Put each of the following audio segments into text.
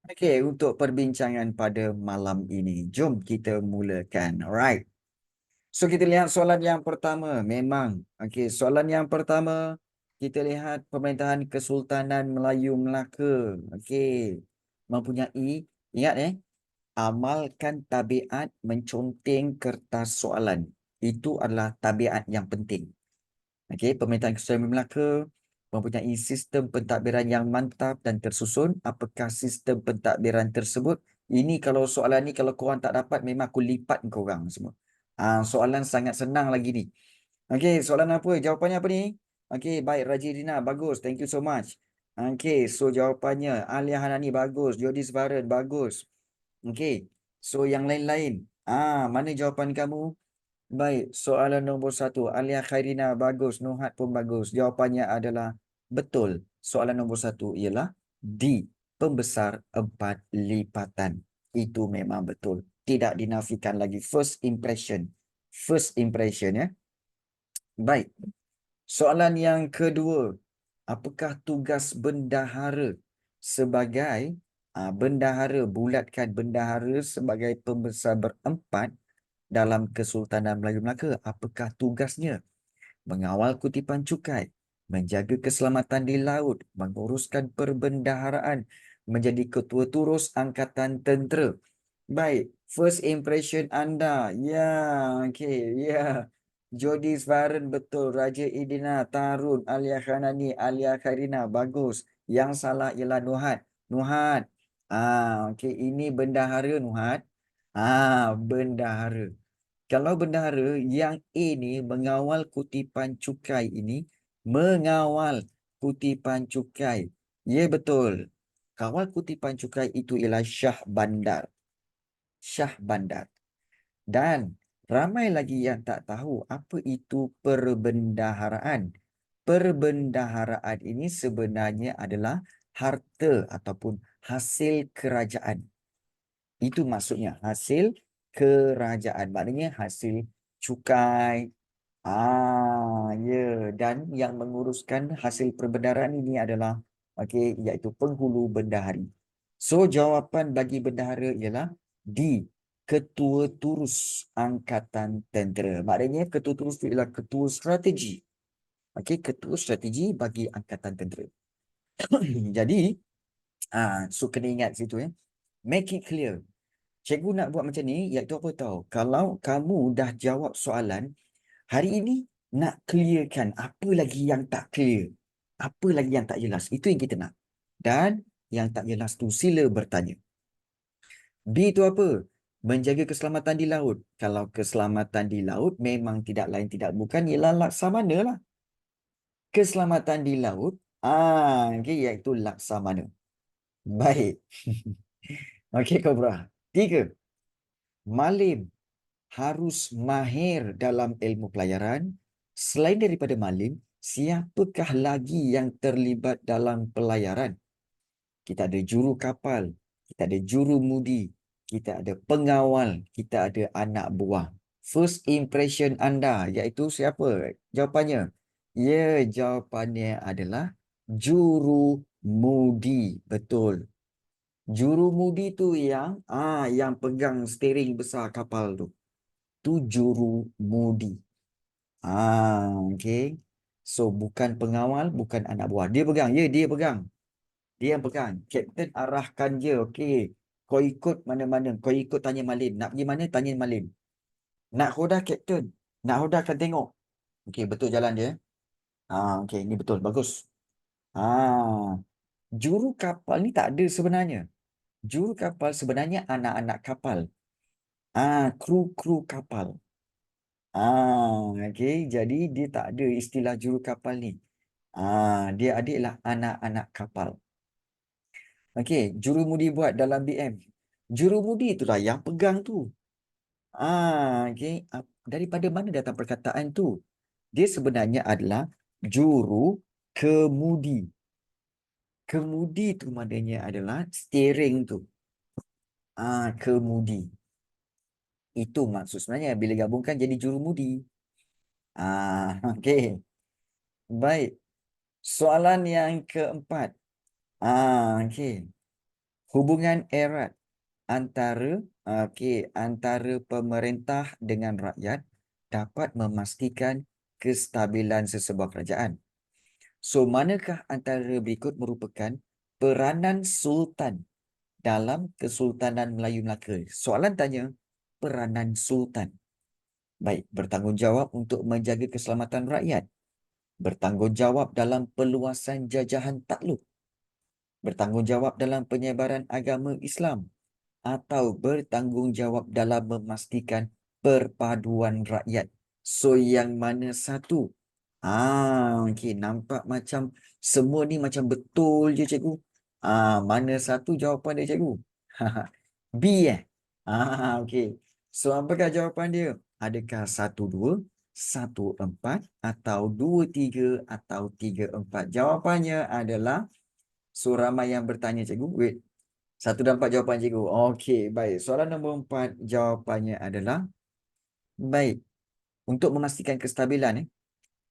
Okey, untuk perbincangan pada malam ini, jom kita mulakan. Alright. So kita lihat soalan yang pertama. Memang, okey, soalan yang pertama kita lihat Pemerintahan Kesultanan Melayu Melaka. Okey. Mempunyai, ingat amalkan tabiat menconteng kertas soalan. Itu adalah tabiat yang penting. Okey, Pemerintahan Kesultanan Melaka mempunyai sistem pentadbiran yang mantap dan tersusun. Apakah sistem pentadbiran tersebut? Ini kalau soalan ni kalau korang tak dapat memang aku lipat korang semua. Soalan sangat senang lagi ni. Okey, soalan apa? Jawapannya apa ni? Okey, baik Raji Rina, bagus. Thank you so much. Okey, so jawapannya Alia Hanani bagus, Jody Sebaran bagus. Okey. So yang lain-lain. Mana jawapan kamu? Baik, soalan nombor 1. Alia Khairina bagus, Nuhat pun bagus. Jawapannya adalah betul. Soalan nombor 1 ialah D. Pembesar 4 lipatan. Itu memang betul. Tidak dinafikan lagi. First impression. First impression ya. Baik. Soalan yang kedua. Apakah tugas bendahara sebagai bendahara, bulatkan bendahara sebagai pembesar berempat dalam Kesultanan Melayu Melaka? Apakah tugasnya? Mengawal kutipan cukai, menjaga keselamatan di laut, menguruskan perbendaharaan, menjadi ketua turus angkatan tentera. Baik, first impression anda. Ya, okey, ya. Jody Svaren betul, Raja Idina, Tarun, Alia Khanani, Alia Khairina, bagus. Yang salah ialah Nuhat. Nuhat. Okey, ini bendahara Nuhat. Bendahara. Kalau bendahara yang A ni mengawal kutipan cukai ini, mengawal kutipan cukai. Ya betul. Kawal kutipan cukai itu ialah Syah Bandar. Syah Bandar. Dan ramai lagi yang tak tahu apa itu perbendaharaan. Perbendaharaan ini sebenarnya adalah harta ataupun hasil kerajaan. Itu maksudnya hasil kerajaan. Maknanya hasil cukai. Ya. Dan yang menguruskan hasil perbendaharaan ini adalah iaitu penghulu bendahari. So jawapan bagi bendahara ialah D. Ketua Turus Angkatan Tentera. Maknanya ketua turus itu ialah ketua strategi. Ketua strategi bagi Angkatan Tentera. Jadi, so kena ingat situ ya. Make it clear. Cikgu nak buat macam ni, iaitu apa tahu? Kalau kamu dah jawab soalan, hari ini nak clearkan apa lagi yang tak clear. Apa lagi yang tak jelas. Itu yang kita nak. Dan yang tak jelas tu sila bertanya. B itu apa? Menjaga keselamatan di laut. Kalau keselamatan di laut memang tidak lain tidak bukan ialah laksamana lah. Keselamatan di laut, iaitu laksamana. Baik. Okey, Kobra. 3. Malim harus mahir dalam ilmu pelayaran. Selain daripada malim, siapakah lagi yang terlibat dalam pelayaran? Kita ada juru kapal, kita ada juru mudi, kita ada pengawal, kita ada anak buah. First impression anda iaitu siapa? Jawapannya? Ya, jawapannya adalah juru mudi. Betul. Juru mudi tu yang pegang steering besar kapal tu. Tu juru mudi. Okey. So bukan pengawal, bukan anak buah. Dia pegang, ya dia pegang. Dia yang pegang. Kapten arahkan je. Okey. Kau ikut mana-mana. Kau ikut tanya Malim. Nak pergi mana? Tanya Malim. Nak hodah kapten. Nak hodah akan tengok. Okey, betul jalan dia. Okey, ni betul. Bagus. Juru kapal ni tak ada sebenarnya. Juru kapal sebenarnya anak-anak kapal. Kru-kru kapal. Okey. Jadi dia tak ada istilah juru kapal ni. Dia adalah anak-anak kapal. Okey, jurumudi buat dalam BM. Jurumudi itulah yang pegang tu. Okey. Daripada mana datang perkataan tu? Dia sebenarnya adalah juru kemudi. Kemudi tu maknanya adalah steering tu. Kemudi. Itu maksud sebenarnya bila gabungkan jadi jurumudi. Okey. Baik. Soalan yang keempat. Okey. hubungan erat antara antara pemerintah dengan rakyat dapat memastikan kestabilan sesebuah kerajaan. So, manakah antara berikut merupakan peranan sultan dalam Kesultanan Melayu Melaka? Soalan tanya, peranan sultan. Baik, bertanggungjawab untuk menjaga keselamatan rakyat, bertanggungjawab dalam peluasan jajahan takluk, bertanggungjawab dalam penyebaran agama Islam, atau bertanggungjawab dalam memastikan perpaduan rakyat. So, yang mana satu? Okey, nampak macam semua ni macam betul je cikgu. Mana satu jawapan dia cikgu? B okey. So, apakah jawapan dia? Adakah 1, 2, 1, 4 atau 2, 3 atau 3, 4? Jawapannya adalah, so ramai yang bertanya cikgu. Wait, 1 dan 4 jawapan cikgu. Okey, baik. Soalan nombor 4 jawapannya adalah, baik, untuk memastikan kestabilan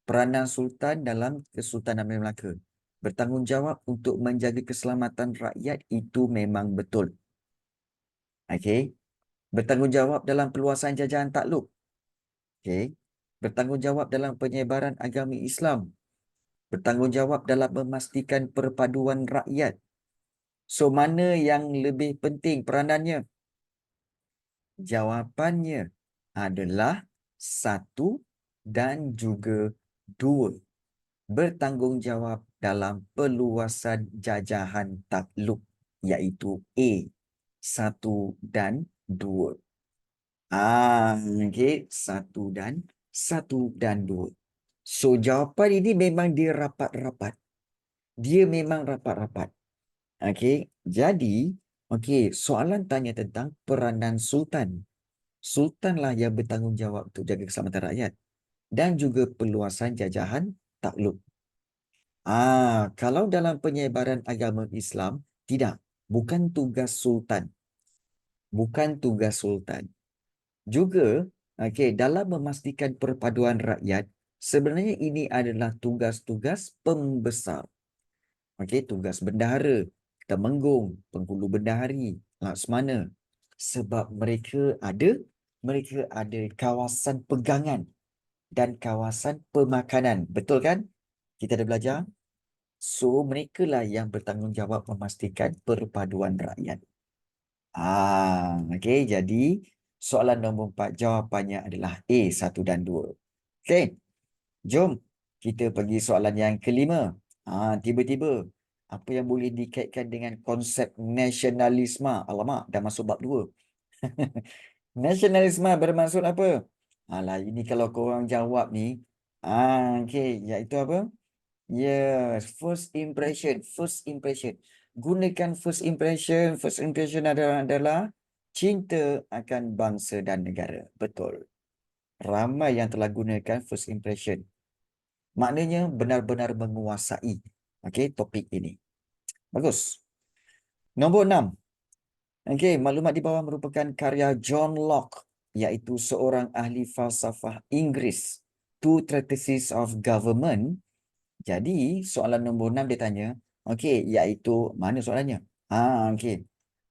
peranan Sultan dalam Kesultanan Melayu Melaka, bertanggungjawab untuk menjaga keselamatan rakyat, itu memang betul. Okey. Bertanggungjawab dalam peluasan jajahan takluk. Okey. Bertanggungjawab dalam penyebaran agama Islam. Bertanggungjawab dalam memastikan perpaduan rakyat. So, mana yang lebih penting peranannya? Jawapannya adalah 1 dan juga 2. Bertanggungjawab dalam peluasan jajahan takluk, iaitu A, 1 dan 2. Okey, 1 dan 2. So, jawapan ini memang dia rapat-rapat. Dia memang rapat-rapat. Okey, jadi, okey, soalan tanya tentang peranan Sultan. Sultanlah yang bertanggungjawab untuk jaga keselamatan rakyat dan juga peluasan jajahan takluk. Kalau dalam penyebaran agama Islam, tidak. Bukan tugas Sultan. Bukan tugas Sultan. Juga, dalam memastikan perpaduan rakyat, sebenarnya ini adalah tugas-tugas pembesar. Tugas bendahara, temenggung, penghulu bendahari, laksamana. Sebab mereka ada kawasan pegangan dan kawasan pemakanan. Betul kan? Kita ada belajar. So, mereka lah yang bertanggungjawab memastikan perpaduan rakyat. Jadi soalan nombor 4 jawapannya adalah A, 1 dan 2. Okey, jom kita pergi soalan yang kelima. Tiba-tiba, apa yang boleh dikaitkan dengan konsep nasionalisme? Alamak, dah masuk bab 2. Nasionalisme bermaksud apa? Alah, ini kalau korang jawab ni, iaitu apa? Yes, first impression, first impression. Gunakan first impression. First impression adalah cinta akan bangsa dan negara. Betul. Ramai yang telah gunakan first impression. Maknanya benar-benar menguasai topik ini. Bagus. Nombor 6. Maklumat di bawah merupakan karya John Locke, iaitu seorang ahli falsafah Inggeris. Two Treatises of Government. Jadi, soalan nombor 6 dia tanya, iaitu, mana soalannya?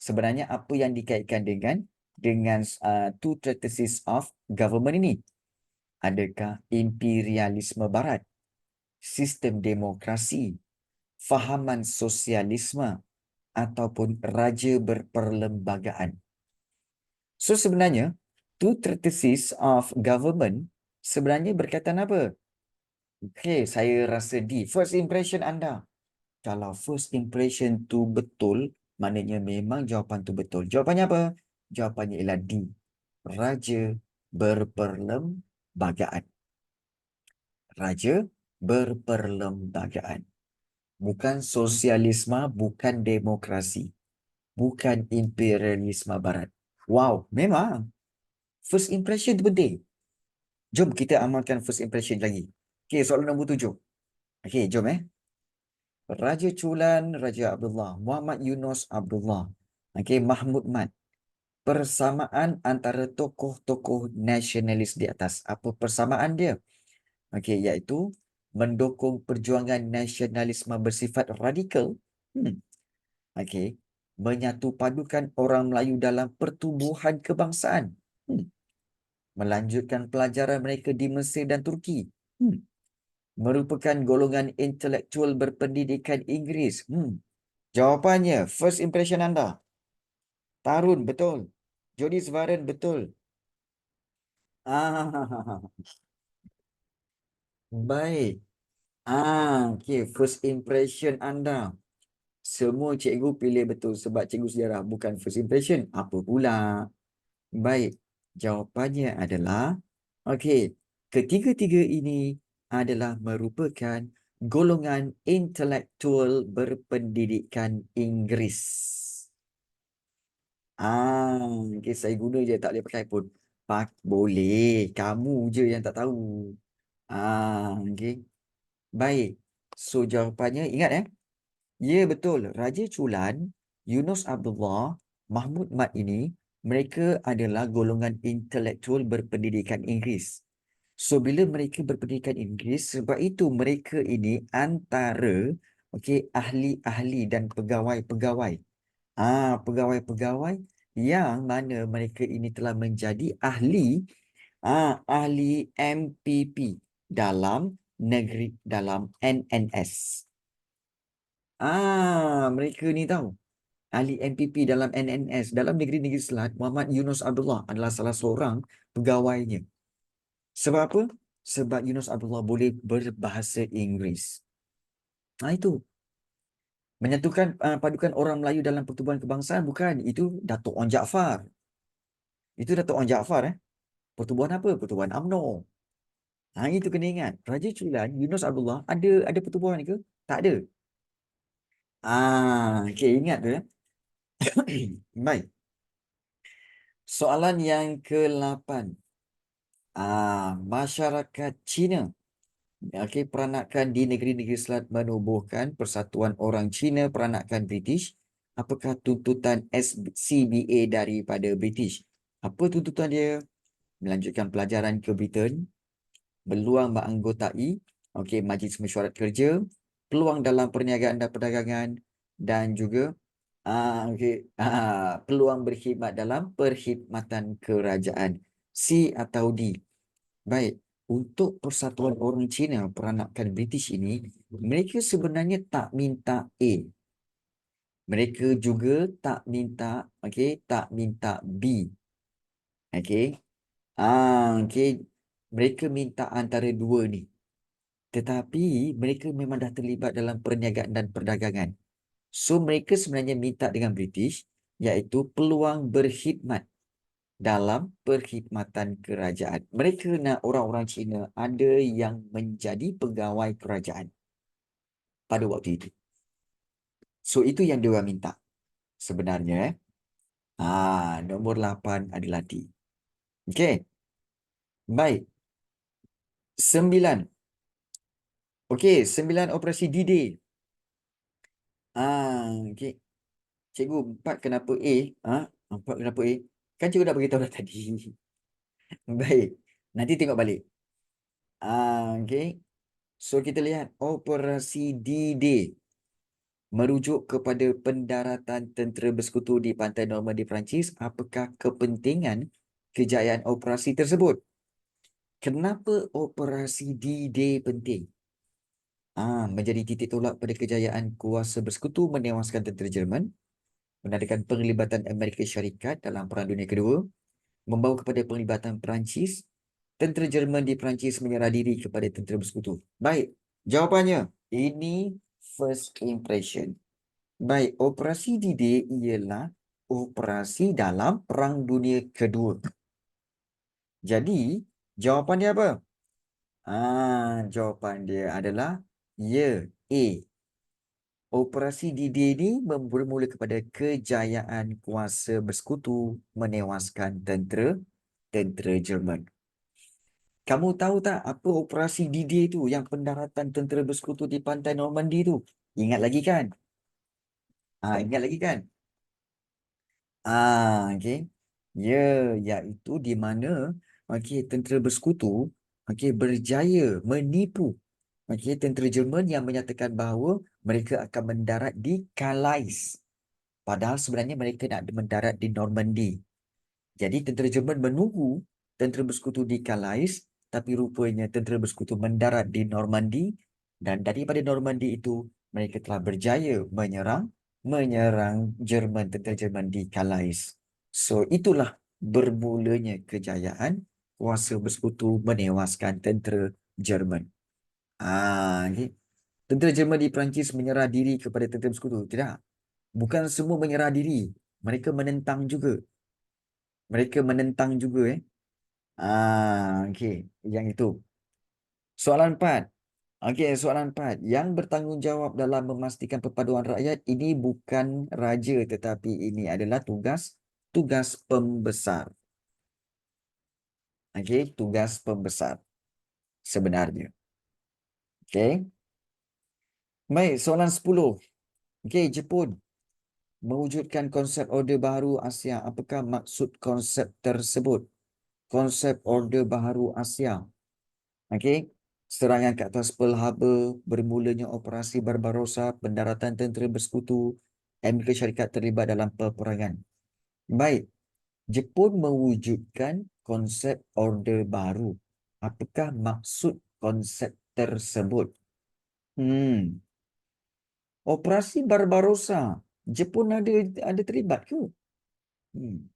Sebenarnya apa yang dikaitkan dengan Two Treatises of Government ini? Adakah imperialisme barat, sistem demokrasi, fahaman sosialisme, ataupun raja berperlembagaan? So, sebenarnya, Two Treatises of Government sebenarnya berkaitan apa? Saya rasa D. First impression anda. Kalau first impression tu betul, maknanya memang jawapan tu betul. Jawapannya apa? Jawapannya ialah D. Raja berperlembagaan. Raja berperlembagaan. Bukan sosialisme, bukan demokrasi. Bukan imperialisme barat. Wow, memang. First impression tu penting. Jom kita amalkan first impression lagi. Soalan nombor 7. Jom Raja Chulan, Raja Abdullah, Muhammad Yunus Abdullah, Mahmud Mat. Persamaan antara tokoh-tokoh nasionalis di atas. Apa persamaan dia? Iaitu mendukung perjuangan nasionalisme bersifat radikal. menyatu padukan orang Melayu dalam pertubuhan kebangsaan. Melanjutkan pelajaran mereka di Mesir dan Turki. Merupakan golongan intelektual berpendidikan Inggeris. Jawapannya, first impression anda. Tarun, betul. Jody Svaren, betul. Ah, baik. Okay. First impression anda. Semua cikgu pilih betul sebab cikgu sejarah. Bukan first impression. Apa pula? Baik. Jawapannya adalah, okey, ketiga-tiga ini adalah merupakan golongan intelektual berpendidikan Inggeris. Okey, saya guna je, tak boleh pakai pun. Boleh, kamu je yang tak tahu. Okey. Baik. So jawapannya ingat Ya betul. Raja Chulan, Yunus Abdullah, Mahmud Mat ini mereka adalah golongan intelektual berpendidikan Inggeris. So bila mereka berpendidikan Inggeris, sebab itu mereka ini antara ahli-ahli dan pegawai-pegawai. Pegawai-pegawai yang mana mereka ini telah menjadi ahli MPP dalam negeri dalam NNS. Mereka ni tahu. Ahli MPP dalam NNS. Dalam negeri-negeri Selat, Muhammad Yunus Abdullah adalah salah seorang pegawainya. Sebab apa? Sebab Yunus Abdullah boleh berbahasa Inggeris. Itu. Menyatukan padukan orang Melayu dalam pertubuhan kebangsaan, bukan. Itu Datuk Wan Jaafar. Itu Datuk Wan Jaafar. Pertubuhan apa? Pertubuhan UMNO. Itu kena ingat. Raja Chulan, Yunus Abdullah, ada pertubuhan ke? Tak ada. Okey, ingat tu. Baik. Soalan yang ke-8. Masyarakat Cina peranakan di negeri-negeri Selat menubuhkan Persatuan Orang Cina Peranakan British. Apakah tuntutan CBA daripada British? Apa tuntutan dia? Melanjutkan pelajaran ke Britain, berluang menganggotai Majlis Mesyuarat Kerja, peluang dalam perniagaan dan perdagangan, dan juga peluang berkhidmat dalam perkhidmatan kerajaan. C atau D? Baik, untuk Persatuan Orang Cina Peranakan British ini, mereka sebenarnya tak minta A. Mereka juga tak minta, tak minta B. Mereka minta antara dua ni. Tetapi mereka memang dah terlibat dalam perniagaan dan perdagangan. So mereka sebenarnya minta dengan British, iaitu peluang berkhidmat dalam perkhidmatan kerajaan. Mereka nak orang-orang Cina ada yang menjadi pegawai kerajaan pada waktu itu. So itu yang dia orang minta sebenarnya. Nombor 8 adalah D. Okey. Baik. 9. Okey, 9 operasi D-Day. Okey. Cikgu, 4 kenapa A? 4 kenapa A? Kan cikgu dah beritahu dah tadi. Baik. Nanti tengok balik. Okey. So kita lihat operasi D-Day merujuk kepada pendaratan tentera bersekutu di pantai Normandy Perancis. Apakah kepentingan kejayaan operasi tersebut? Kenapa operasi D-Day penting? Menjadi titik tolak pada kejayaan kuasa bersekutu menewaskan tentera Jerman, menandakan penglibatan Amerika Syarikat dalam Perang Dunia Kedua, membawa kepada penglibatan Perancis, tentera Jerman di Perancis menyerah diri kepada tentera bersekutu. Baik, jawapannya ini first impression. Baik, operasi D-Day ialah operasi dalam Perang Dunia Kedua. Jadi, jawapan dia apa? Jawapan dia adalah ya, A. Operasi D-Day ini bermula kepada kejayaan kuasa bersekutu menewaskan tentera Jerman. Kamu tahu tak apa operasi D-Day itu yang pendaratan tentera bersekutu di pantai Normandy itu? Ingat lagi kan? Ingat lagi kan? Okey. Ya, iaitu di mana tentera bersekutu berjaya menipu tentera Jerman yang menyatakan bahawa mereka akan mendarat di Calais. Padahal sebenarnya mereka nak mendarat di Normandy. Jadi tentera Jerman menunggu tentera bersekutu di Calais, tapi rupanya tentera bersekutu mendarat di Normandy, dan daripada Normandy itu mereka telah berjaya menyerang tentera Jerman di Calais. So itulah bermulanya kejayaan kuasa bersekutu menewaskan tentera Jerman. Okay. Tentera Jerman di Perancis menyerah diri kepada tentera bersekutu. Tidak. Bukan semua menyerah diri. Mereka menentang juga. Okey. Yang itu. Soalan 4. Okey, soalan 4. Yang bertanggungjawab dalam memastikan perpaduan rakyat ini bukan raja, tetapi ini adalah tugas pembesar. Okey, tugas pembesar sebenarnya. Okey. Baik, soalan 10. Okey, Jepun mewujudkan konsep Orde Baharu Asia. Apakah maksud konsep tersebut? Konsep Orde Baharu Asia. Okey. Serangan ke atas Pearl Harbor, bermulanya Operasi Barbarossa, pendaratan tentera bersekutu, Amerika Syarikat terlibat dalam peperangan. Baik. Jepun mewujudkan konsep Orde Baru. Apakah maksud konsep tersebut? Operasi Barbarossa. Jepun ada terlibat ke? Hmm.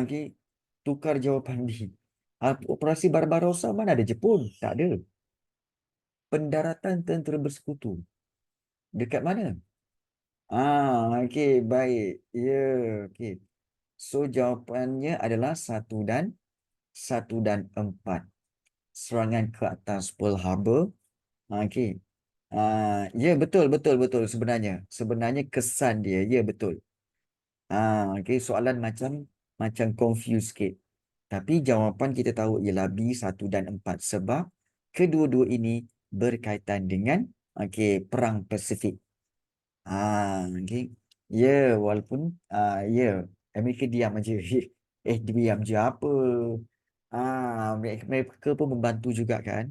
Okey. Tukar jawapan B. Operasi Barbarossa mana ada Jepun? Tak ada. Pendaratan tentera bersekutu. Dekat mana? Okey, baik. Ya, okey. So jawapannya adalah 1 dan 4. Serangan ke atas Pearl Harbor. Okey. Ya, betul sebenarnya. Sebenarnya kesan dia. Ya, betul. Okey, soalan macam confused sikit. Tapi jawapan kita tahu ialah B, 1 dan 4 sebab kedua-dua ini berkaitan dengan Perang Pasifik. Okey. Ya, walaupun ya, Amerika diam aja. Diam je apa? Mereka pun membantu juga kan?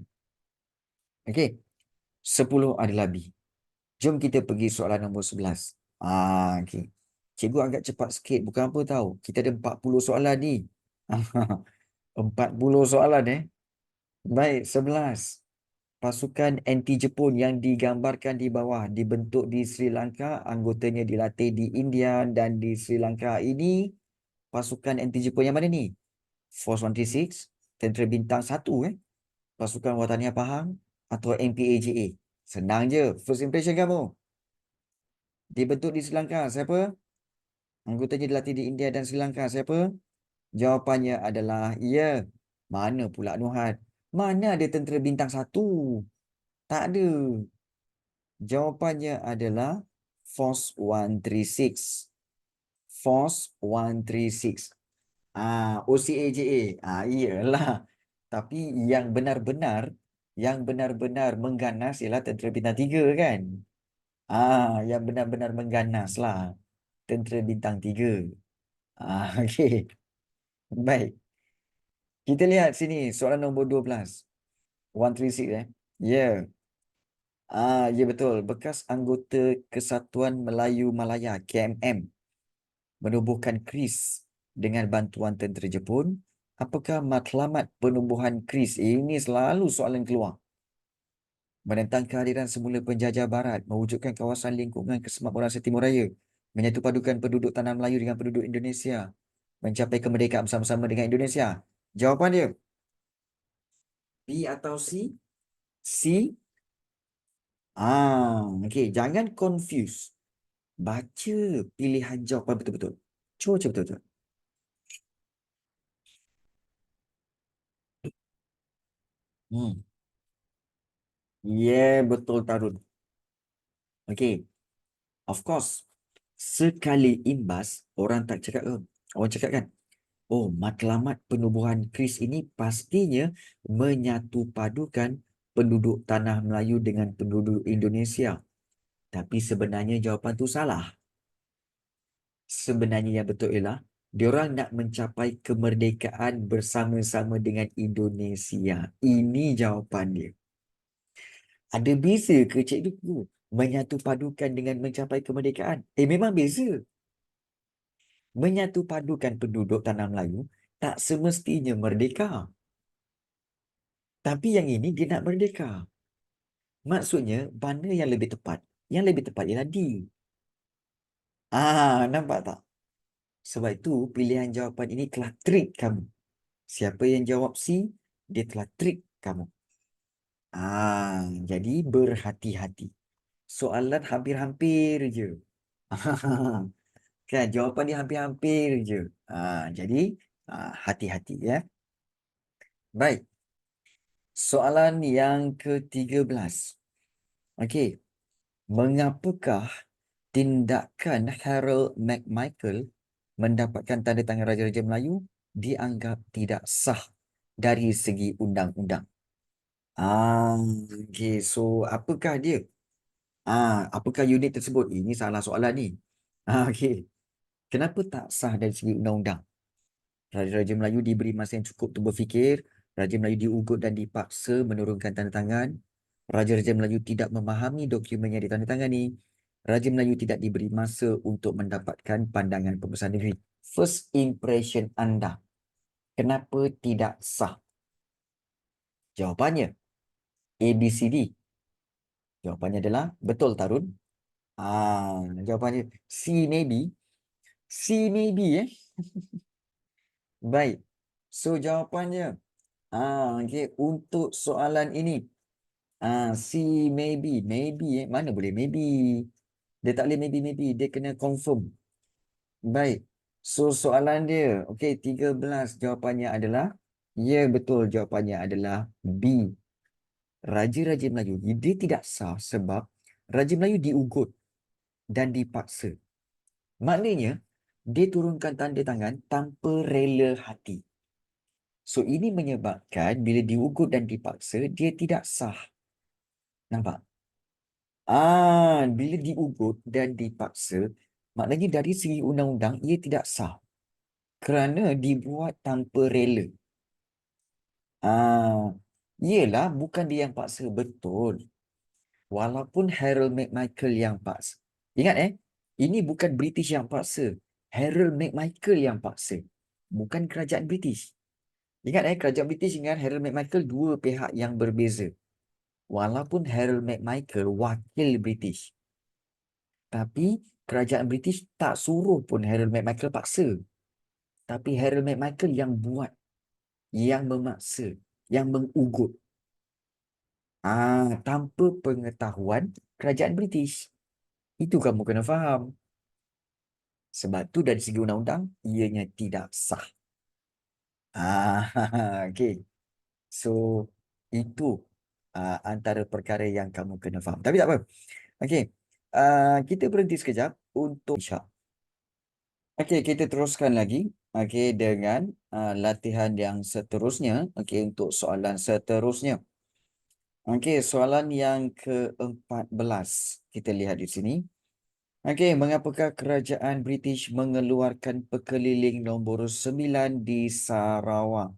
Okey. 10 adalah B. Jom kita pergi soalan nombor 11. Okey. Cikgu agak cepat sikit, bukan apa tahu. Kita ada 40 soalan ni. 40 soalan Baik, 11. Pasukan anti-Jepun yang digambarkan di bawah dibentuk di Sri Lanka, anggotanya dilatih di India dan di Sri Lanka ini. Pasukan anti-Jepun yang mana ni? Force 136, Tentera Bintang 1 Pasukan Wataniah Pahang atau MPAJA. Senang je. First impression kamu. Dibentuk di Sri Lanka, siapa? Anggotanya dilatih di India dan Sri Lanka, siapa? Jawapannya adalah ya. Mana pula Nuhat? Mana ada tentera bintang 1? Tak ada. Jawapannya adalah Force 136. Force 136. OCAJA. Iyalah. Tapi yang benar-benar mengganas ialah tentera bintang 3 kan? Yang benar-benar mengganas lah. Tentera bintang 3. Okey. Baik. Kita lihat sini soalan nombor 12. 136 Ya. Ya betul. Bekas anggota Kesatuan Melayu Malaya KMM menubuhkan KRIS dengan bantuan tentera Jepun. Apakah matlamat penubuhan KRIS? Ini selalu soalan keluar. Menentang kehadiran semula penjajah barat, mewujudkan kawasan lingkungan kesemakmuran Timur Raya, menyatu padukan penduduk tanah Melayu dengan penduduk Indonesia, mencapai kemerdekaan bersama-sama dengan Indonesia. Jawapan dia B atau C? C. Okey, jangan confuse. Baca pilihan jawapan betul-betul. Cuba betul-betul. Hmm. Yeah, betul Tarun. Okey. Of course. Sekali imbas, orang tak cakap ke? Orang cakap kan? Oh, matlamat penubuhan KRIS ini pastinya menyatu padukan penduduk tanah Melayu dengan penduduk Indonesia. Tapi sebenarnya jawapan tu salah. Sebenarnya yang betul ialah diorang nak mencapai kemerdekaan bersama-sama dengan Indonesia. Ini jawapan dia. Ada beza ke cikgu? Menyatu padukan dengan mencapai kemerdekaan. Memang beza. Menyatu padukan penduduk tanah Melayu tak semestinya merdeka. Tapi yang ini dia nak merdeka. Maksudnya, mana yang lebih tepat? Yang lebih tepat ialah D. Nampak tak? Sebab itu, pilihan jawapan ini telah trik kamu. Siapa yang jawab C, dia telah trik kamu. Jadi berhati-hati. Soalan hampir-hampir je. Kan, jawapan dia hampir-hampir je. Jadi, hati-hati ya. Baik. Soalan yang ke-13. Okey. Mengapakah tindakan Harold McMichael mendapatkan tanda tangan Raja-Raja Melayu dianggap tidak sah dari segi undang-undang? Okey. So, apakah dia? Apakah unit tersebut? Ini salah soalan ni. Okey. Kenapa tak sah dari segi undang-undang? Raja-Raja Melayu diberi masa yang cukup untuk berfikir. Raja Melayu diugut dan dipaksa menurunkan tanda tangan. Raja-Raja Melayu tidak memahami dokumen yang ditandatangani. Raja Melayu tidak diberi masa untuk mendapatkan pandangan pembesar negeri. First impression anda, kenapa tidak sah? Jawapannya A, B, C, D. Jawapannya adalah betul, Tarun. Jawapannya C, maybe. C, maybe Baik. So jawapannya okay. Untuk soalan ini C, maybe. Maybe mana boleh maybe. Dia tak boleh maybe. Dia kena confirm. Baik. So soalan dia. Okey, 13 jawapannya adalah ya, betul, jawapannya adalah B. Raja-Raja Melayu dia tidak sah sebab Raja Melayu diugut dan dipaksa. Maknanya dia turunkan tanda tangan tanpa rela hati. So ini menyebabkan bila diugut dan dipaksa dia tidak sah. Nampak? Bila diugut dan dipaksa, maknanya dari segi undang-undang ia tidak sah kerana dibuat tanpa rela. Iyalah, bukan dia yang paksa, betul. Walaupun Harold McMichael yang paksa. Ingat ini bukan British yang paksa. Harold McMichael yang paksa. Bukan kerajaan British. Ingat kerajaan British dengan Harold McMichael dua pihak yang berbeza. Walaupun Harold McMichael wakil British. Tapi kerajaan British tak suruh pun Harold McMichael paksa. Tapi Harold McMichael yang buat, yang memaksa, yang mengugut. Tanpa pengetahuan kerajaan British. Itu kamu kena faham. Sebab tu dari segi undang-undang, ianya tidak sah. Okay. So, itu antara perkara yang kamu kena faham. Tapi tak apa. Okay. Kita berhenti sekejap untuk Isyak. Okey, kita teruskan lagi dengan latihan yang seterusnya. Okey, untuk soalan seterusnya. Okey, soalan yang ke-14. Kita lihat di sini. Okey, mengapakah kerajaan British mengeluarkan pekeliling nombor 9 di Sarawak?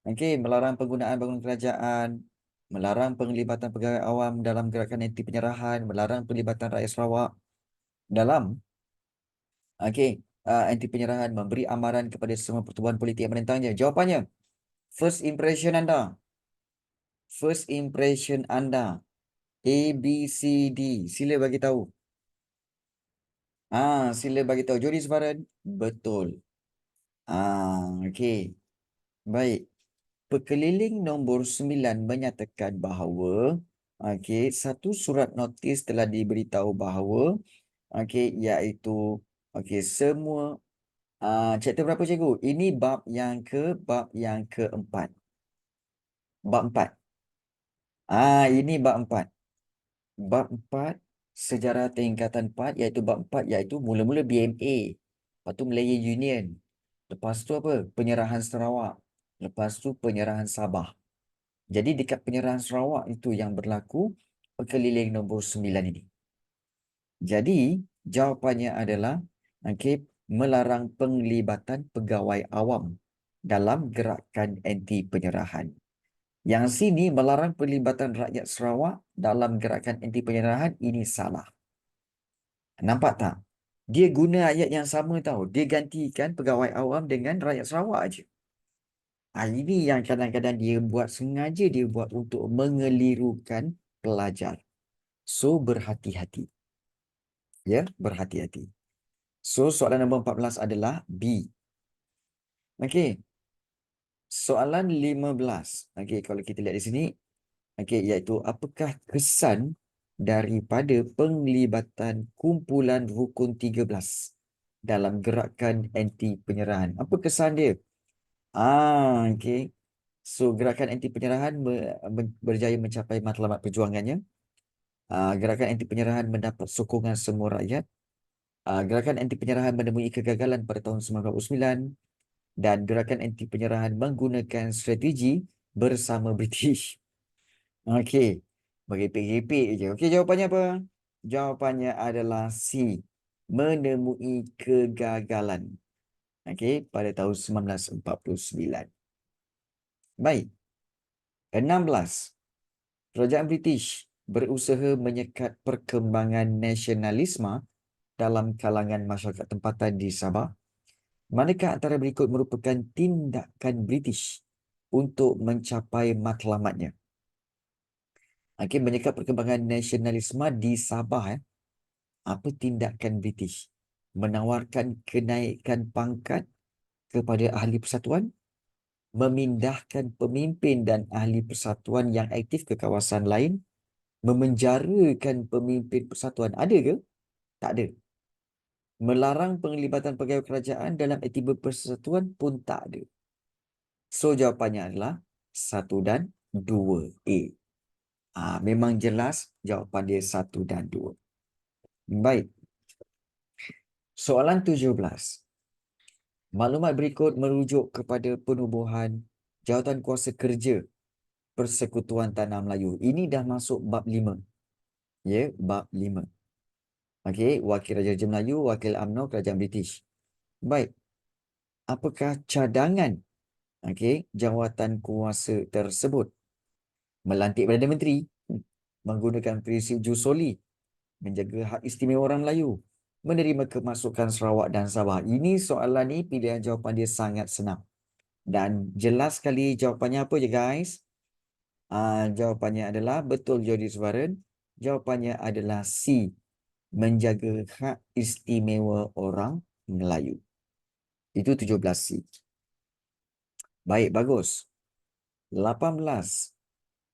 Okey, melarang penggunaan bangunan kerajaan, melarang penglibatan pegawai awam dalam gerakan anti penyerahan, melarang penglibatan rakyat Sarawak dalam anti penyerahan, memberi amaran kepada semua pertubuhan politik yang menentangnya. Jawapannya, first impression anda. First impression anda. A, B, C, D. Sila bagi tahu. Sila bagi tahu. Jody Sebaran, betul. Okey. Baik. Pekeliling nombor 9 menyatakan bahawa satu surat notis telah diberitahu bahawa iaitu semua chapter berapa, cikgu? Ini bab yang keempat. Bab 4. Ini bab 4. Bab 4 sejarah tingkatan 4 iaitu bab 4 iaitu mula-mula BMA. Lepas tu Malaya Union. Lepas tu apa? Penyerahan Sarawak. Lepas tu penyerahan Sabah. Jadi dekat penyerahan Sarawak itu yang berlaku pekeliling nombor 9 ini. Jadi jawapannya adalah melarang penglibatan pegawai awam dalam gerakan anti penyerahan. Yang sini melarang pelibatan rakyat Sarawak dalam gerakan anti penyerahan, ini salah. Nampak tak? Dia guna ayat yang sama tahu. Dia gantikan pegawai awam dengan rakyat Sarawak aja. Ini yang kadang-kadang dia buat sengaja, dia buat untuk mengelirukan pelajar. So, berhati-hati. Ya, berhati-hati. So, soalan nombor 14 adalah B. Okey. Soalan 15. Okey, kalau kita lihat di sini, okey, iaitu apakah kesan daripada penglibatan kumpulan rukun 13 dalam gerakan anti penyerahan? Apa kesan dia? Okey. So, gerakan anti penyerahan berjaya mencapai matlamat perjuangannya. Gerakan anti penyerahan mendapat sokongan semua rakyat. Gerakan anti penyerahan menemui kegagalan pada tahun 1949 dan gerakan anti penyerahan menggunakan strategi bersama British. Okey, merepek-repek je. Okey, jawapannya apa? Jawapannya adalah C. Menemui kegagalan. Okey, pada tahun 1949. Baik. 16. Kerajaan British berusaha menyekat perkembangan nasionalisme dalam kalangan masyarakat tempatan di Sabah. Manakah antara berikut merupakan tindakan British untuk mencapai matlamatnya? Okey, menyekat perkembangan nasionalisme di Sabah. Apa tindakan British? Menawarkan kenaikan pangkat kepada ahli persatuan, memindahkan pemimpin dan ahli persatuan yang aktif ke kawasan lain, memenjarakan pemimpin persatuan. Ada ke? Tak ada. Melarang penglibatan pegawai kerajaan dalam aktiviti persatuan pun tak ada. So, jawapannya adalah 1 dan 2 A. Memang jelas jawapan dia 1 dan 2. Baik. Soalan 17. Maklumat berikut merujuk kepada penubuhan Jawatan Kuasa Kerja Persekutuan Tanah Melayu. Ini dah masuk bab 5. Ya, bab 5. Okey, Wakil Raja Melayu, Wakil UMNO Kerajaan British. Baik. Apakah cadangan jawatan kuasa tersebut? Melantik Perdana Menteri, menggunakan prinsip jus soli, menjaga hak istimewa orang Melayu, menerima kemasukan Sarawak dan Sabah. Ini soalan ni pilihan jawapan dia sangat senang. Dan jelas sekali jawapannya apa je guys? Jawapannya adalah betul Jody Subaran. Jawapannya adalah C. Menjaga hak istimewa orang Melayu. Itu 17C. Baik, bagus. 18.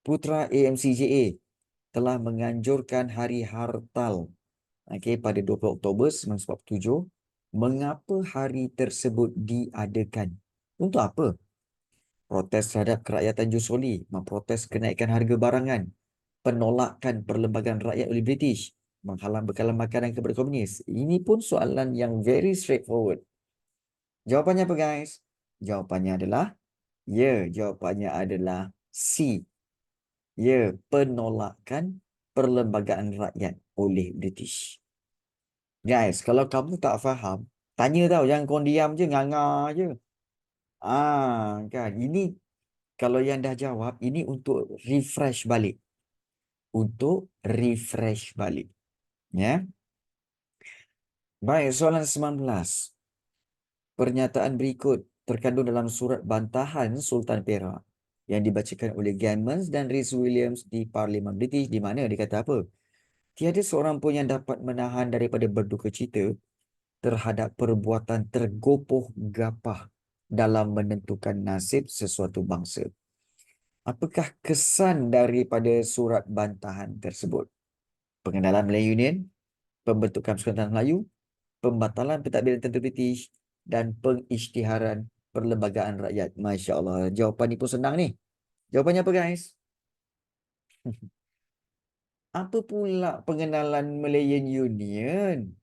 Putra AMCJA telah menganjurkan Hari Hartal pada 20 Oktober 1947. Mengapa hari tersebut diadakan? Untuk apa? Protes terhadap kerakyatan Jusoli, memprotes kenaikan harga barangan, penolakan perlembagaan rakyat oleh British, menghalang bekalan makanan kepada komunis. Ini pun soalan yang very straightforward. Jawapannya apa guys? Jawapannya adalah jawapannya adalah C. Penolakan perlembagaan rakyat oleh British. Guys, kalau kamu tak faham, tanya tau, jangan kau diam je, nganga je. Kan, ini kalau yang dah jawab, ini untuk refresh balik. Untuk refresh balik. Ya. Baik, soalan 19. Pernyataan berikut terkandung dalam surat bantahan Sultan Perak yang dibacakan oleh Gammons dan Rhys Williams di Parlimen British, di mana dia kata apa? Tiada seorang pun yang dapat menahan daripada berduka cita terhadap perbuatan tergopoh gapah dalam menentukan nasib sesuatu bangsa. Apakah kesan daripada surat bantahan tersebut? Pengenalan Melayu Union, pembentukan Persekutuan Melayu, pembatalan pentadbiran tentera British, dan pengisytiharan perlembagaan rakyat. Masya Allah. Jawapan ni pun senang ni. Jawapannya apa guys? Apa pula pengenalan Malayan Union?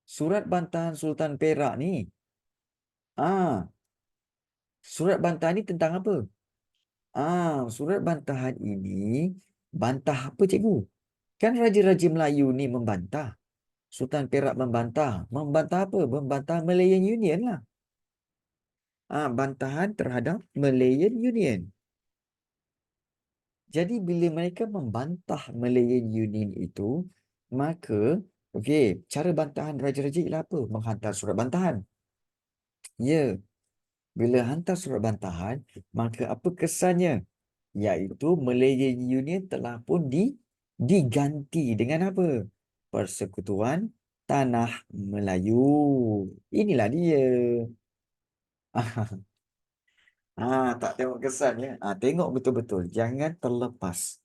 Surat bantahan Sultan Perak ni. Surat bantahan ni tentang apa? Surat bantahan ini bantah apa cikgu? Kan Raja-Raja Melayu ni membantah. Sultan Perak membantah. Membantah apa? Membantah Malayan Union lah. bantahan terhadap Malayan Union. Jadi bila mereka membantah Malayan Union itu, maka okey, cara bantahan raja-raja ialah apa? Menghantar surat bantahan. Ya, bila hantar surat bantahan, maka apa kesannya? Iaitu Malayan Union telah pun diganti dengan apa? Persekutuan Tanah Melayu. Inilah dia. Tak tengok kesan ya. Tengok betul-betul. Jangan terlepas.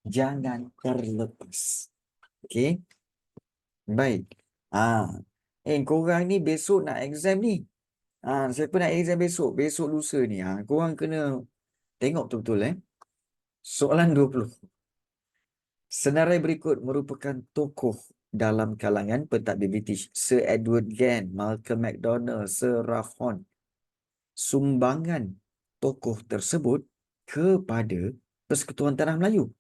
Jangan terlepas. Okey. Baik. Korang ni besok nak exam ni. Siapa nak exam besok? Besok lusa ni. Korang kena tengok betul-betul Soalan 20. Senarai berikut merupakan tokoh dalam kalangan pentadbir British. Sir Edward Gann, Malcolm MacDonald, Sir Ralph Horn. Sumbangan tokoh tersebut kepada Persekutuan Tanah Melayu.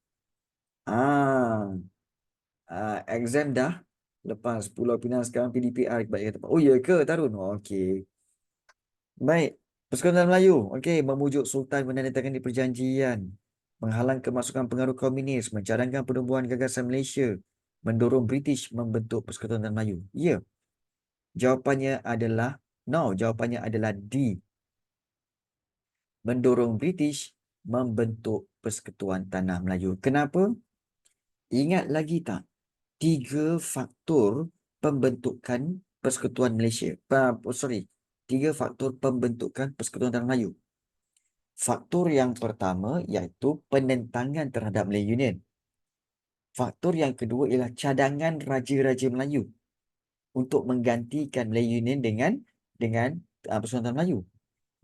Exam dah lepas Pulau Pinang, sekarang PDPR balik ke tempat. Oh ya ke Tarun? Okey. Baik. Persekutuan Tanah Melayu. Okey, memujuk Sultan menandatangani perjanjian, menghalang kemasukan pengaruh komunis, mencadangkan penubuhan gagasan Malaysia, mendorong British membentuk Persekutuan Tanah Melayu. Ya. Jawapannya adalah no. Jawapannya adalah D. Mendorong British membentuk Persekutuan Tanah Melayu. Kenapa? Ingat lagi tak? 3 faktor pembentukan Persekutuan Malaysia. Sorry. 3 faktor pembentukan Persekutuan Tanah Melayu. Faktor yang pertama iaitu penentangan terhadap Melayu Union. Faktor yang kedua ialah cadangan Raja-Raja Melayu untuk menggantikan Melayu Union dengan Persekutuan Tanah Melayu.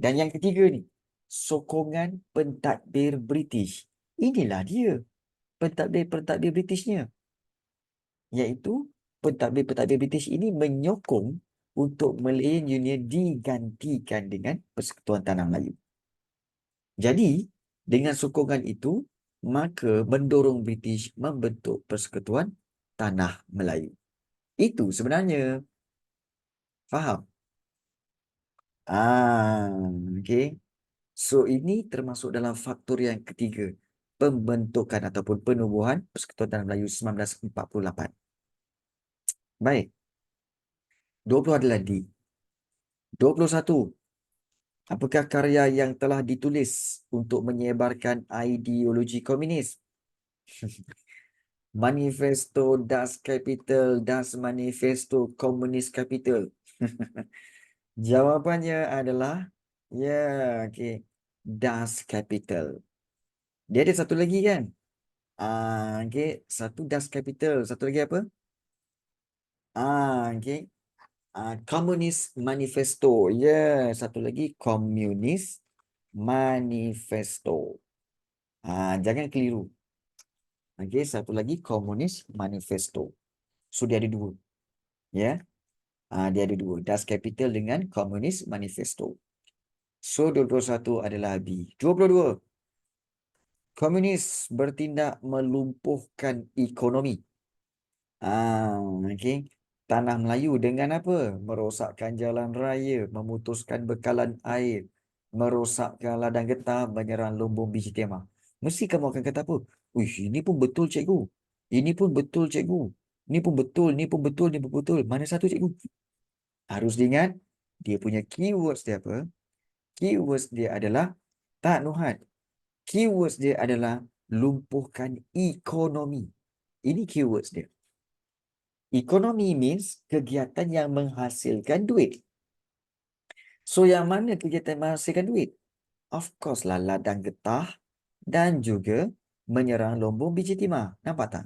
Dan yang ketiga ni, sokongan pentadbir British. Inilah dia pentadbir Britishnya. Iaitu pentadbir British ini menyokong untuk Malayan Union digantikan dengan Persekutuan Tanah Melayu. Jadi, dengan sokongan itu, maka mendorong British membentuk Persekutuan Tanah Melayu. Itu sebenarnya. Faham? Okey. So, ini termasuk dalam faktor yang ketiga. Pembentukan ataupun penubuhan Persekutuan Tanah Melayu 1948. Baik. 20 adalah D. 21. Apakah karya yang telah ditulis untuk menyebarkan ideologi komunis? Manifesto Das Kapital, Das Manifesto Komunis Kapital. Jawapannya adalah okey, Das Kapital. Dia ada satu lagi kan? Okey, satu Das Kapital, satu lagi apa? Okey. Komunis Manifesto. Ya, satu lagi Komunis Manifesto. Jangan keliru. Okey, satu lagi Komunis Manifesto. So, dia ada dua. Ya. Dia ada dua. Das Kapital dengan Komunis Manifesto. So, 21 adalah B. 22. Komunis bertindak melumpuhkan ekonomi. Okey. Tanah Melayu dengan apa? Merosakkan jalan raya, memutuskan bekalan air, merosakkan ladang getah, menyerang lumbung biji timah. Mesti kamu akan kata apa? Uish, ini pun betul cikgu. Ini pun betul cikgu. Ini pun betul, ini pun betul, ini pun betul. Mana satu cikgu? Harus diingat, dia punya keywords dia apa? Keywords dia adalah, tak Nuhat. Keywords dia adalah lumpuhkan ekonomi. Ini keywords dia. Ekonomi means kegiatan yang menghasilkan duit. So, yang mana kegiatan menghasilkan duit? Of course lah ladang getah dan juga menyerang lumbung biji timah. Nampak tak?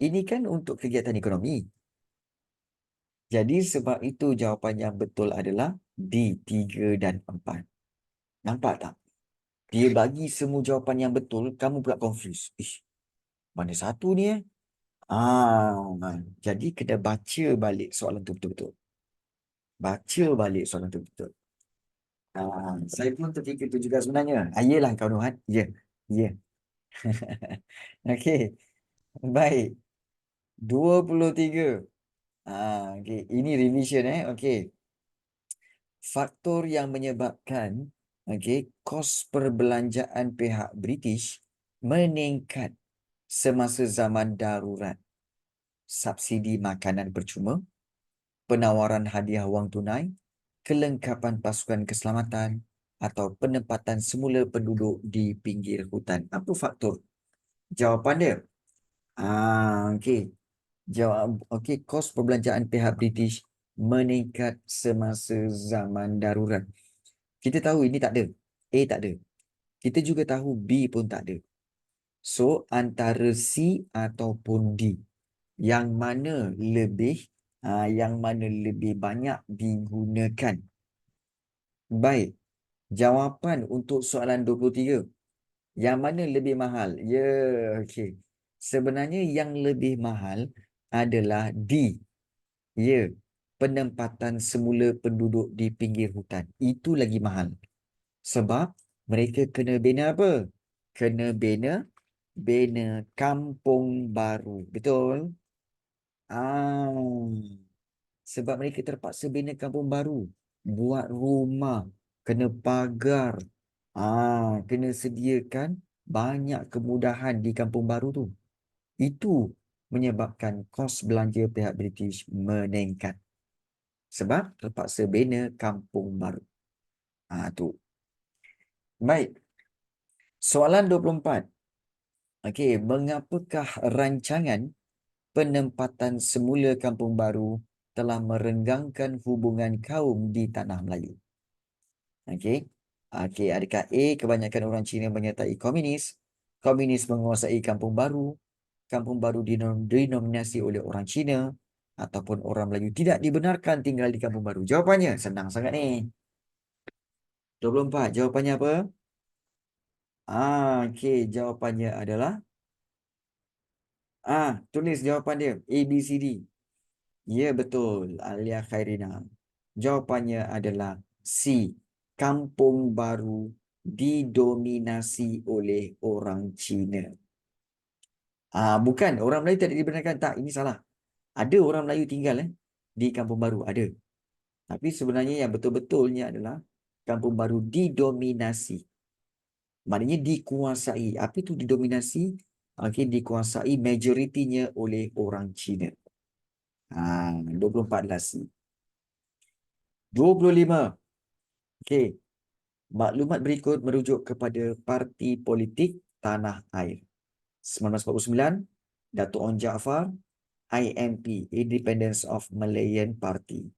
Ini kan untuk kegiatan ekonomi. Jadi sebab itu jawapan yang betul adalah D, 3 dan 4. Nampak tak? Dia bagi semua jawapan yang betul, kamu pula confused. Mana satu ni jadi kena baca balik soalan tu betul-betul. Baca balik soalan tu betul. Saya pun terfikir tu juga sebenarnya. Yelah kau Nuhan. Ya. Ya. Okey. Baik. 23. Okey. Ini revision Okey. faktor yang menyebabkan kos perbelanjaan pihak British meningkat semasa zaman darurat. Subsidi makanan percuma, penawaran hadiah wang tunai, kelengkapan pasukan keselamatan atau penempatan semula penduduk di pinggir hutan. Apa faktor? Jawapan dia. Okey. Kos perbelanjaan pihak British meningkat semasa zaman darurat. Kita tahu ini tak ada. A tak ada. Kita juga tahu B pun tak ada. So, antara C ataupun D. Yang mana lebih banyak digunakan? Baik. Jawapan untuk soalan 23. Yang mana lebih mahal? Ya, okey. Sebenarnya yang lebih mahal adalah D. Ya, penempatan semula penduduk di pinggir hutan. Itu lagi mahal. Sebab mereka kena bina apa? Kena bina kampung baru. Betul? Ah, sebab mereka terpaksa bina kampung baru. Buat rumah, kena pagar. Kena sediakan banyak kemudahan di kampung baru tu. Itu menyebabkan kos belanja pihak British meningkat. Sebab terpaksa bina kampung baru. Tu. Baik. Soalan 24. Okey, mengapakah rancangan penempatan semula kampung baru telah merenggangkan hubungan kaum di tanah Melayu? Okey. Okey, adakah A, kebanyakan orang Cina menyertai komunis, komunis menguasai kampung baru dinominasi oleh orang Cina, ataupun orang Melayu tidak dibenarkan tinggal di kampung baru? Jawapannya senang sangat ni. 24, jawapannya apa? Okey, jawapannya adalah tulis jawapan dia A, B, C, D. Ya, betul, Alia Khairina. Jawapannya adalah C. Kampung baru didominasi oleh orang Cina. Bukan, orang Melayu tidak dibenarkan. Tak, ini salah. Ada orang Melayu tinggal di kampung baru, ada. Tapi sebenarnya yang betul-betulnya adalah kampung baru didominasi. Maknanya dikuasai. Apa itu didominasi? Dikuasai majoritinya oleh orang Cina. 24 lah C. 25. Okey. Maklumat berikut merujuk kepada parti politik tanah air. 1949, Dato' Onn Jaafar, IMP, Independence of Malayan Party.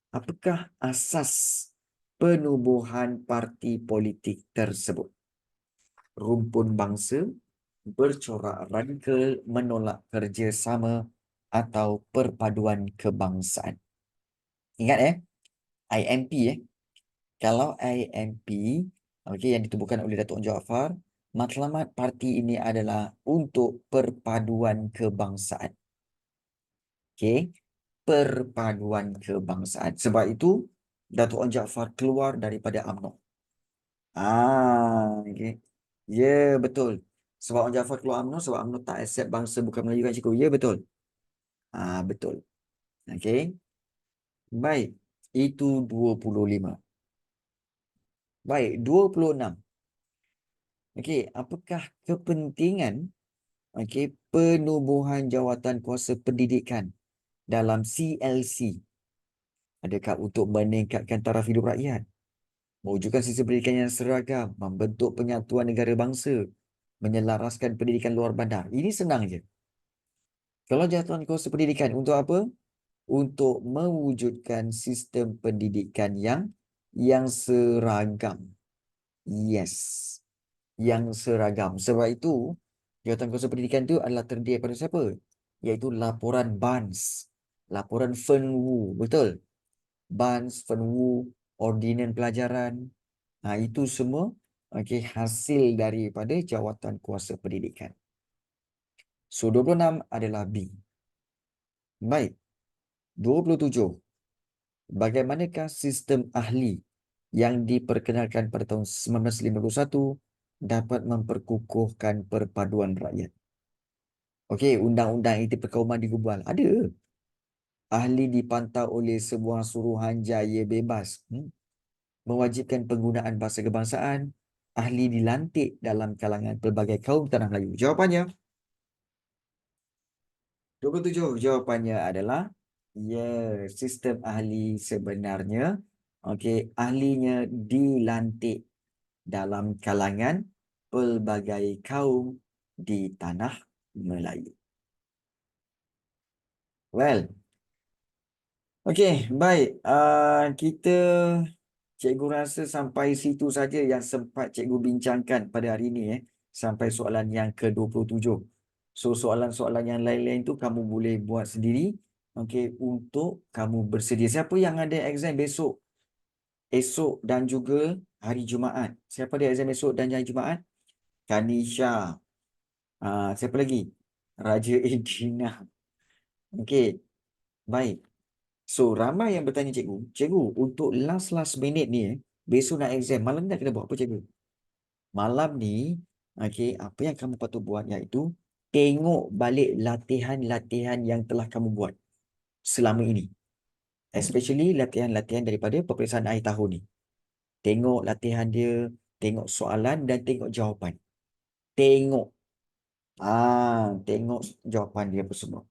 Apakah asas penubuhan parti politik tersebut? Rumpun bangsa, bercorak radikal menolak kerjasama atau perpaduan kebangsaan. Ingat IMP Kalau IMP yang ditubuhkan oleh Dato' Onn Jaafar, matlamat parti ini adalah untuk perpaduan kebangsaan. Perpaduan kebangsaan. Sebab itu Dato' Onn Jaafar keluar daripada UMNO. Ya, betul. Sebab Onn Jaafar keluar UMNO sebab UMNO tak accept bangsa bukan Melayu kan cikgu. Ya, betul. Betul. Baik. Itu 25. Baik, 26. Apakah kepentingan penubuhan jawatan kuasa pendidikan dalam CLC? Adakah untuk meningkatkan taraf hidup rakyat, mewujudkan sistem pendidikan yang seragam, membentuk penyatuan negara bangsa, menyelaraskan pendidikan luar bandar? Ini senang je. Kalau jawatan kuasa pendidikan untuk apa? Untuk mewujudkan sistem pendidikan yang seragam. Yes. Yang seragam. Sebab itu, jawatan kuasa pendidikan itu adalah terdiri daripada siapa? Iaitu laporan BANS. Laporan Fenwu. Betul? BANS, Fenwu, Ordinan Pelajaran. Itu semua hasil daripada jawatan kuasa pendidikan. So, 26 adalah B. Baik. 27. Bagaimanakah sistem ahli yang diperkenalkan pada tahun 1951 dapat memperkukuhkan perpaduan rakyat? Undang-undang Akti Perkauman digubal. Ada. Ahli dipantau oleh sebuah suruhanjaya bebas. mewajibkan penggunaan bahasa kebangsaan, ahli dilantik dalam kalangan pelbagai kaum tanah Melayu. Jawapannya 27. Jawapannya adalah ya, sistem ahli sebenarnya okey, ahlinya dilantik dalam kalangan pelbagai kaum di tanah Melayu. Well, okey, baik. Kita cikgu rasa sampai situ saja yang sempat cikgu bincangkan pada hari ini sampai soalan yang ke-27. So soalan-soalan yang lain-lain tu kamu boleh buat sendiri okey untuk kamu bersedia. Siapa yang ada exam besok? Esok dan juga hari Jumaat. Siapa ada exam esok dan hari Jumaat? Kanisha. Siapa lagi? Raja Edina. Okey, baik. So, ramai yang bertanya cikgu, cikgu, untuk last minute ni, besok nak exam, malam ni nak kena buat apa cikgu? Malam ni, okey, apa yang kamu patut buat iaitu, tengok balik latihan-latihan yang telah kamu buat selama ini. Especially latihan-latihan daripada peperiksaan akhir tahun ni. Tengok latihan dia, tengok soalan dan tengok jawapan. Tengok. Tengok jawapan dia apa semua.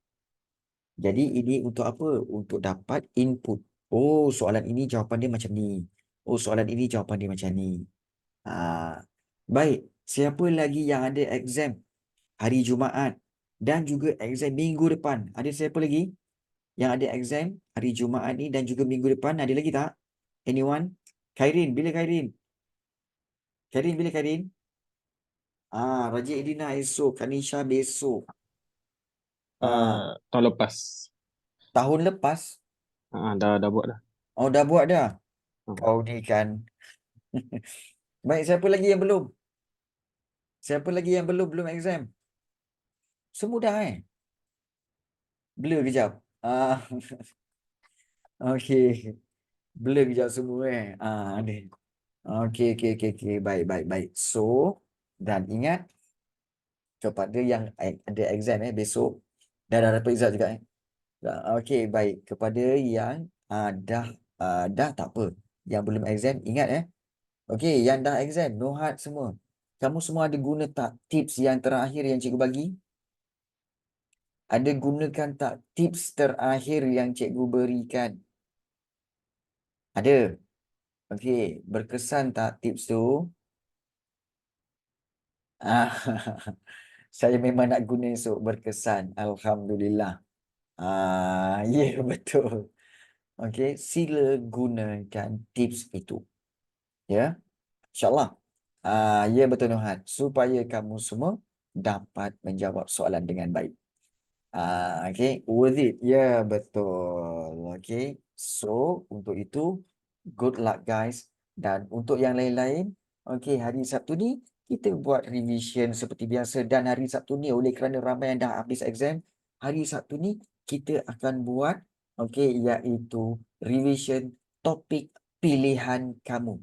Jadi ini untuk apa? Untuk dapat input. Oh, soalan ini jawapan dia macam ni. Oh, soalan ini jawapan dia macam ni. Baik. Siapa lagi yang ada exam hari Jumaat dan juga exam minggu depan? Ada siapa lagi yang ada exam hari Jumaat ni dan juga minggu depan? Ada lagi tak? Anyone? Khairin, bila Khairin? Khairin, bila Khairin? Raja Edina esok, Kanisha besok. Tahun lepas. Tahun lepas? Dah buat dah. Oh, dah buat dah. Ah. Kau ni kan. Baik, siapa lagi yang belum? Siapa lagi yang belum exam? Semua dah Blur kejap. Okey. Blur kejap semua ada. Okey, okey, okey, okey. Baik, baik, baik. So, dan ingat kepada yang ada exam besok. Dah dapat result juga Okey, baik. Kepada yang dah tak apa. Yang belum exam, ingat Okey, yang dah exam, no hard semua. Kamu semua ada guna tak tips yang terakhir yang cikgu bagi? Ada gunakan tak tips terakhir yang cikgu berikan? Ada. Okey, berkesan tak tips tu? Ah, saya memang nak guna esok berkesan. Alhamdulillah. Ya betul. Okey, sila gunakan tips itu. Ya, insyaAllah. Ya betul Nuhat. Supaya kamu semua dapat menjawab soalan dengan baik. Okay, worth it. Ya, betul. Okay, so untuk itu, good luck guys. Dan untuk yang lain-lain, okay, hari Sabtu ni, kita buat revision seperti biasa. Dan hari Sabtu ni, oleh kerana ramai yang dah habis exam, hari Sabtu ni, kita akan buat, okay, iaitu revision topik pilihan kamu.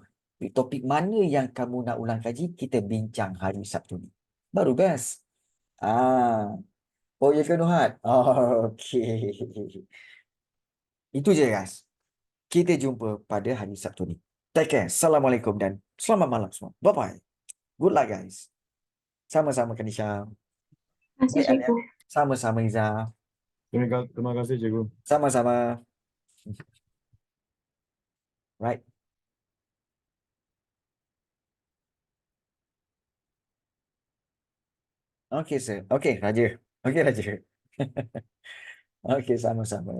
Topik mana yang kamu nak ulang kaji, kita bincang hari Sabtu ni. Baru best. Oh, ya ke Nuhat? Okey. Itu je guys. Kita jumpa pada hari Sabtu ni. Take care. Assalamualaikum dan selamat malam semua. Bye-bye. Good luck guys. Sama-sama Kanisha. Terima kasih, Baik Alia. Cikgu. Sama-sama Iza. Terima kasih cikgu. Sama-sama. Right. Okay sir. Okay Raja. Okay Raja. Okay sama-sama.